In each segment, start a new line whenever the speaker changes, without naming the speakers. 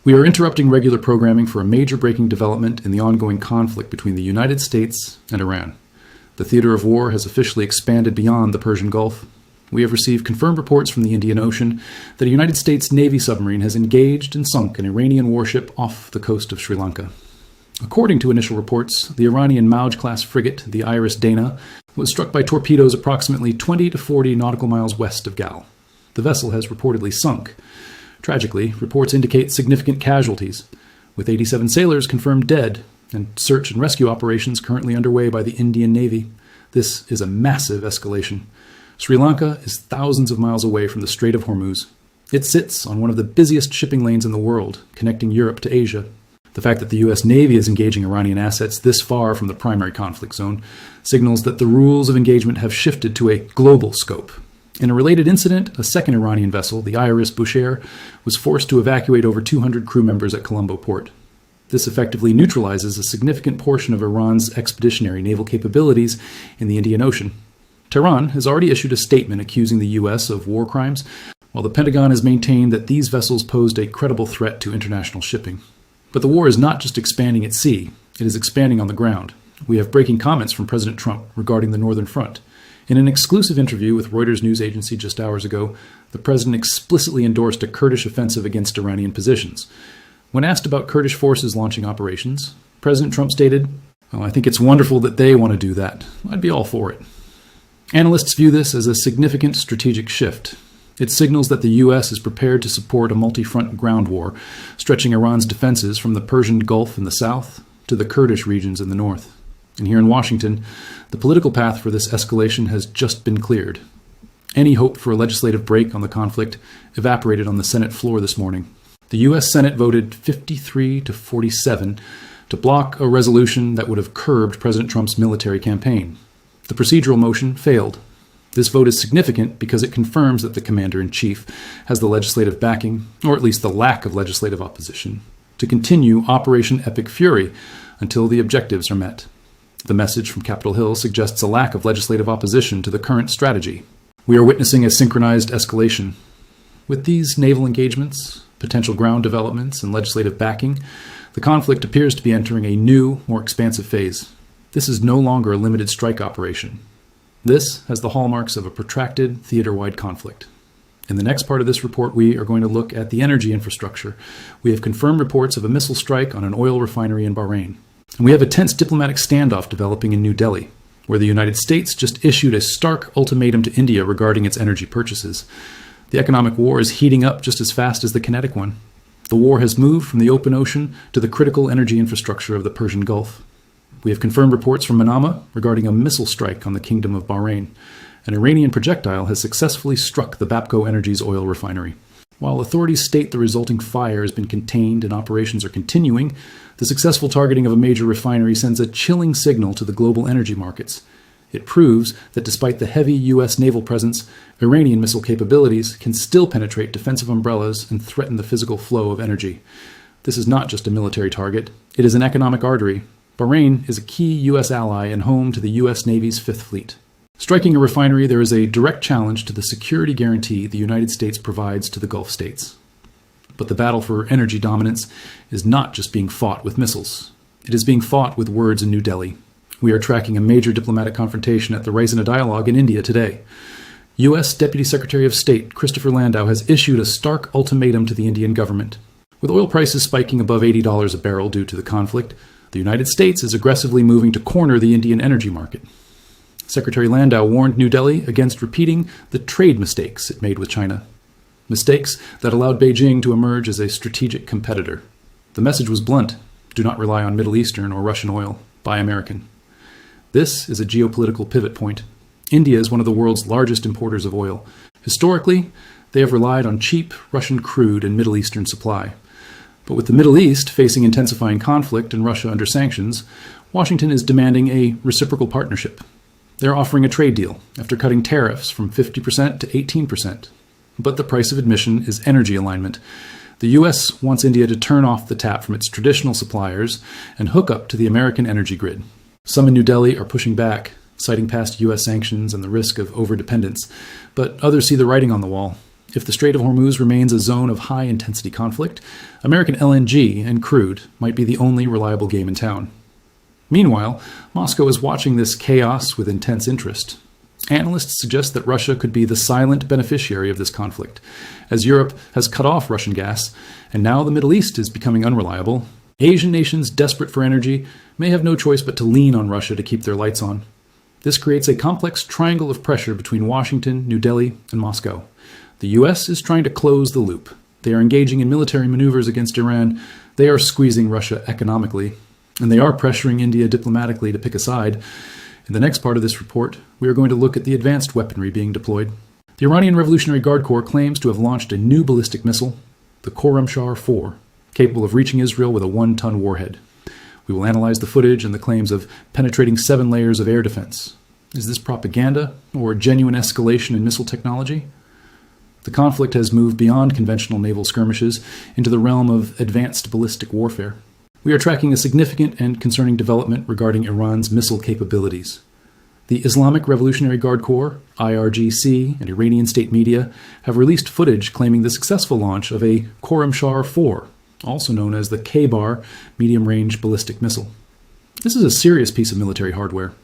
We are interrupting regular programming for a major breaking development in the ongoing conflict between the United States and Iran. The theater of war has officially expanded beyond the Persian Gulf. We have received confirmed reports from the Indian Ocean that a United States Navy submarine has engaged and sunk an Iranian warship off the coast of Sri Lanka. According to initial reports, the Iranian Mauj-class frigate, the dena, was struck by torpedoes approximately 20 to 40 nautical miles west of Gal. The vessel has reportedly sunk. Tragically, reports indicate significant casualties, with 87 sailors confirmed dead and search and rescue operations currently underway by the Indian Navy. This is a massive escalation. Sri Lanka is thousands of miles away from the Strait of Hormuz. It sits on one of the busiest shipping lanes in the world, connecting Europe to Asia. The fact that the U.S. Navy is engaging Iranian assets this far from the primary conflict zone signals that the rules of engagement have shifted to a global scope. In a related incident, a second Iranian vessel, the Iris Bushehr, was forced to evacuate over 200 crew members at Colombo port. This effectively neutralizes a significant portion of Iran's expeditionary naval capabilities in the Indian Ocean. Tehran has already issued a statement accusing the U.S. of war crimes, while the Pentagon has maintained that these vessels posed a credible threat to international shipping. But the war is not just expanding at sea, it is expanding on the ground. We have breaking comments from President Trump regarding the Northern Front. In an exclusive interview with Reuters news agency just hours ago, the president explicitly endorsed a Kurdish offensive against Iranian positions. When asked about Kurdish forces launching operations, President Trump stated, "Well, I think it's wonderful that they want to do that. I'd be all for it." Analysts view this as a significant strategic shift. It signals that the U.S. is prepared to support a multi-front ground war, stretching Iran's defenses from the Persian Gulf in the south to the Kurdish regions in the north. And here in Washington, the political path for this escalation has just been cleared. Any hope for a legislative break on the conflict evaporated on the Senate floor this morning. The U.S. Senate voted 53 to 47 to block a resolution that would have curbed President Trump's military campaign. The procedural motion failed. This vote is significant because it confirms that the commander-in-chief has the legislative backing, or at least the lack of legislative opposition, to continue Operation Epic Fury until the objectives are met. The message from Capitol Hill suggests a lack of legislative opposition to the current strategy. We are witnessing a synchronized escalation. With these naval engagements, potential ground developments, and legislative backing, the conflict appears to be entering a new, more expansive phase. This is no longer a limited strike operation. This has the hallmarks of a protracted, theater-wide conflict. In the next part of this report, we are going to look at the energy infrastructure. We have confirmed reports of a missile strike on an oil refinery in Bahrain. And we have a tense diplomatic standoff developing in New Delhi, where the United States just issued a stark ultimatum to India regarding its energy purchases. The economic war is heating up just as fast as the kinetic one. The war has moved from the open ocean to the critical energy infrastructure of the Persian Gulf. We have confirmed reports from Manama regarding a missile strike on the Kingdom of Bahrain. An Iranian projectile has successfully struck the Bapco Energy's oil refinery. While authorities state the resulting fire has been contained and operations are continuing, the successful targeting of a major refinery sends a chilling signal to the global energy markets. It proves that despite the heavy U.S. naval presence, Iranian missile capabilities can still penetrate defensive umbrellas and threaten the physical flow of energy. This is not just a military target, it is an economic artery. Bahrain is a key U.S. ally and home to the U.S. Navy's Fifth Fleet. Striking a refinery, there is a direct challenge to the security guarantee the United States provides to the Gulf states. But the battle for energy dominance is not just being fought with missiles. It is being fought with words in New Delhi. We are tracking a major diplomatic confrontation at the Raisina Dialogue in India today. U.S. Deputy Secretary of State Christopher Landau has issued a stark ultimatum to the Indian government. With oil prices spiking above $80 a barrel due to the conflict, the United States is aggressively moving to corner the Indian energy market. Secretary Landau warned New Delhi against repeating the trade mistakes it made with China. Mistakes that allowed Beijing to emerge as a strategic competitor. The message was blunt: do not rely on Middle Eastern or Russian oil. Buy American. This is a geopolitical pivot point. India is one of the world's largest importers of oil. Historically, they have relied on cheap Russian crude and Middle Eastern supply. But with the Middle East facing intensifying conflict and Russia under sanctions, Washington is demanding a reciprocal partnership. They're offering a trade deal after cutting tariffs from 50% to 18%. But the price of admission is energy alignment. The U.S. wants India to turn off the tap from its traditional suppliers and hook up to the American energy grid. Some in New Delhi are pushing back, citing past U.S. sanctions and the risk of overdependence, but others see the writing on the wall. If the Strait of Hormuz remains a zone of high-intensity conflict, American LNG and crude might be the only reliable game in town. Meanwhile, Moscow is watching this chaos with intense interest. Analysts suggest that Russia could be the silent beneficiary of this conflict, as Europe has cut off Russian gas, and now the Middle East is becoming unreliable. Asian nations desperate for energy may have no choice but to lean on Russia to keep their lights on. This creates a complex triangle of pressure between Washington, New Delhi, and Moscow. The U.S. is trying to close the loop. They are engaging in military maneuvers against Iran. They are squeezing Russia economically. And they are pressuring India diplomatically to pick a side. In the next part of this report, we are going to look at the advanced weaponry being deployed. The Iranian Revolutionary Guard Corps claims to have launched a new ballistic missile, the Khorramshahr-4, capable of reaching Israel with a 1-ton warhead. We will analyze the footage and the claims of penetrating 7 layers of air defense. Is this propaganda or genuine escalation in missile technology? The conflict has moved beyond conventional naval skirmishes into the realm of advanced ballistic warfare. We are tracking a significant and concerning development regarding Iran's missile capabilities. The Islamic Revolutionary Guard Corps, IRGC, and Iranian state media have released footage claiming the successful launch of a Khorramshahr-4, also known as the K-bar medium-range ballistic missile. This is a serious piece of military hardware.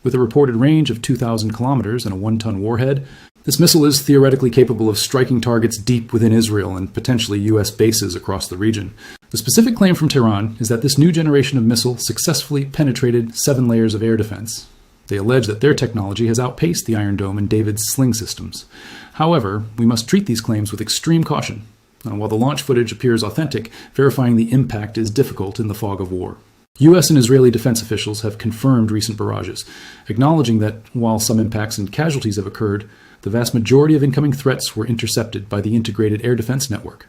With a reported range of 2,000 kilometers and a 1-ton warhead, this missile is theoretically capable of striking targets deep within Israel and potentially U.S. bases across the region. The specific claim from Tehran is that this new generation of missile successfully penetrated 7 layers of air defense. They allege that their technology has outpaced the Iron Dome and David's sling systems. However, we must treat these claims with extreme caution. While the launch footage appears authentic, verifying the impact is difficult in the fog of war. U.S. and Israeli defense officials have confirmed recent barrages, acknowledging that while some impacts and casualties have occurred, the vast majority of incoming threats were intercepted by the integrated air defense network.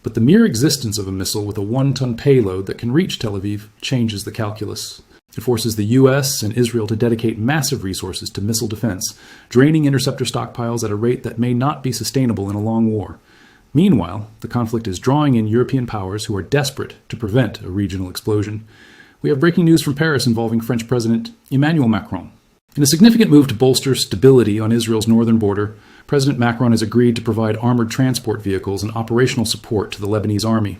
But the mere existence of a missile with a 1-ton payload that can reach Tel Aviv changes the calculus. It forces the U.S. and Israel to dedicate massive resources to missile defense, draining interceptor stockpiles at a rate that may not be sustainable in a long war. Meanwhile, the conflict is drawing in European powers who are desperate to prevent a regional explosion. We have breaking news from Paris involving French President Emmanuel Macron. In a significant move to bolster stability on Israel's northern border, President Macron has agreed to provide armored transport vehicles and operational support to the Lebanese army.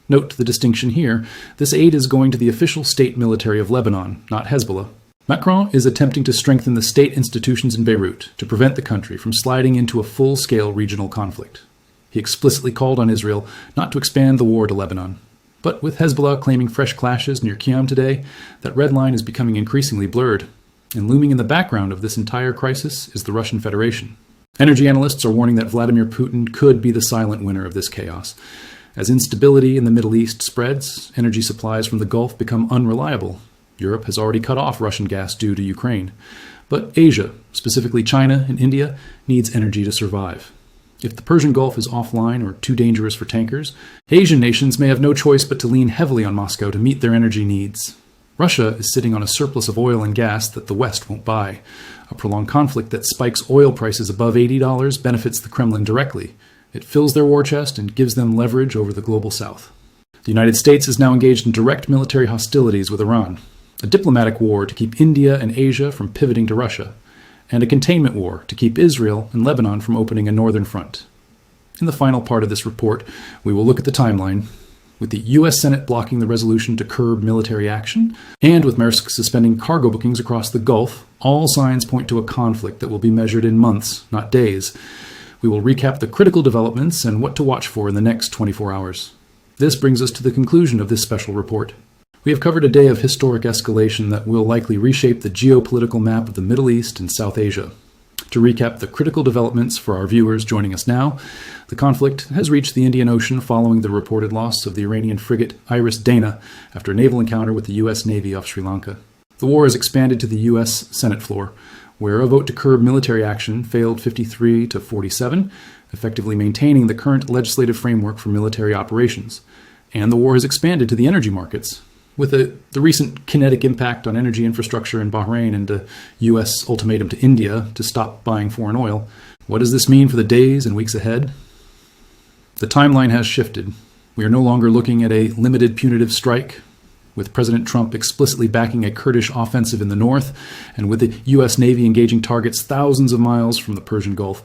Note the distinction here. This aid is going to the official state military of Lebanon, not Hezbollah. Macron is attempting to strengthen the state institutions in Beirut to prevent the country from sliding into a full-scale regional conflict. He explicitly called on Israel not to expand the war to Lebanon. But with Hezbollah claiming fresh clashes near Qiyam today, that red line is becoming increasingly blurred. And looming in the background of this entire crisis is the Russian Federation. Energy analysts are warning that Vladimir Putin could be the silent winner of this chaos. As instability in the Middle East spreads, energy supplies from the Gulf become unreliable. Europe has already cut off Russian gas due to Ukraine. But Asia, specifically China and India, needs energy to survive. If the Persian Gulf is offline or too dangerous for tankers, Asian nations may have no choice but to lean heavily on Moscow to meet their energy needs. Russia is sitting on a surplus of oil and gas that the West won't buy. A prolonged conflict that spikes oil prices above $80 benefits the Kremlin directly. It fills their war chest and gives them leverage over the global South. The United States is now engaged in direct military hostilities with Iran, a diplomatic war to keep India and Asia from pivoting to Russia, and a containment war to keep Israel and Lebanon from opening a northern front. In the final part of this report, we will look at the timeline, with the U.S. Senate blocking the resolution to curb military action, and with Maersk suspending cargo bookings across the Gulf. All signs point to a conflict that will be measured in months, not days. We will recap the critical developments and what to watch for in the next 24 hours. This brings us to the conclusion of this special report. We have covered a day of historic escalation that will likely reshape the geopolitical map of the Middle East and South Asia. To recap the critical developments for our viewers joining us now, the conflict has reached the Indian Ocean following the reported loss of the Iranian frigate Dena after a naval encounter with the U.S. Navy off Sri Lanka. The war has expanded to the U.S. Senate floor, where a vote to curb military action failed 53 to 47, effectively maintaining the current legislative framework for military operations. And the war has expanded to the energy markets, with the recent kinetic impact on energy infrastructure in Bahrain and a U.S. ultimatum to India to stop buying foreign oil. What does this mean for the days and weeks ahead? The timeline has shifted. We are no longer looking at a limited punitive strike, with President Trump explicitly backing a Kurdish offensive in the north, and with the U.S. Navy engaging targets thousands of miles from the Persian Gulf.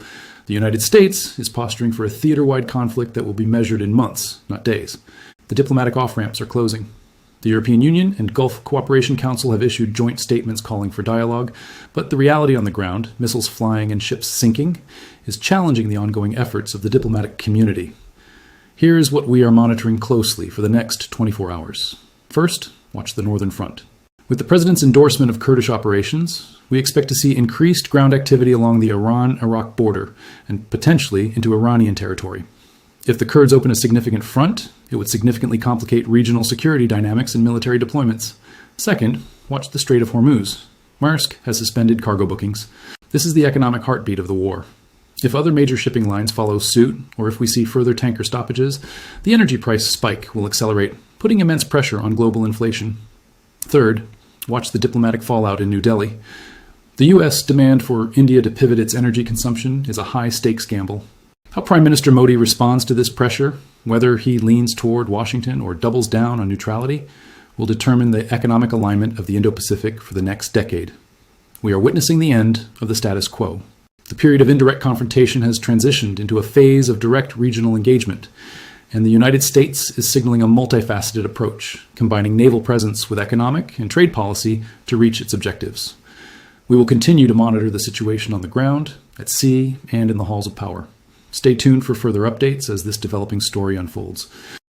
The United States is posturing for a theater-wide conflict that will be measured in months, not days. The diplomatic off-ramps are closing. The European Union and Gulf Cooperation Council have issued joint statements calling for dialogue, but the reality on the ground, missiles flying and ships sinking, is challenging the ongoing efforts of the diplomatic community. Here is what we are monitoring closely for the next 24 hours. First, watch the Northern Front. With the President's endorsement of Kurdish operations, we expect to see increased ground activity along the Iran-Iraq border and potentially into Iranian territory. If the Kurds open a significant front, it would significantly complicate regional security dynamics and military deployments. Second, watch the Strait of Hormuz. Maersk has suspended cargo bookings. This is the economic heartbeat of the war. If other major shipping lines follow suit, or if we see further tanker stoppages, the energy price spike will accelerate, putting immense pressure on global inflation. Third, watch the diplomatic fallout in New Delhi. The U.S. demand for India to pivot its energy consumption is a high-stakes gamble. How Prime Minister Modi responds to this pressure, whether he leans toward Washington or doubles down on neutrality, will determine the economic alignment of the Indo-Pacific for the next decade. We are witnessing the end of the status quo. The period of indirect confrontation has transitioned into a phase of direct regional engagement, and the United States is signaling a multifaceted approach, combining naval presence with economic and trade policy to reach its objectives. We will continue to monitor the situation on the ground, at sea, and in the halls of power. Stay tuned for further updates as this developing story unfolds.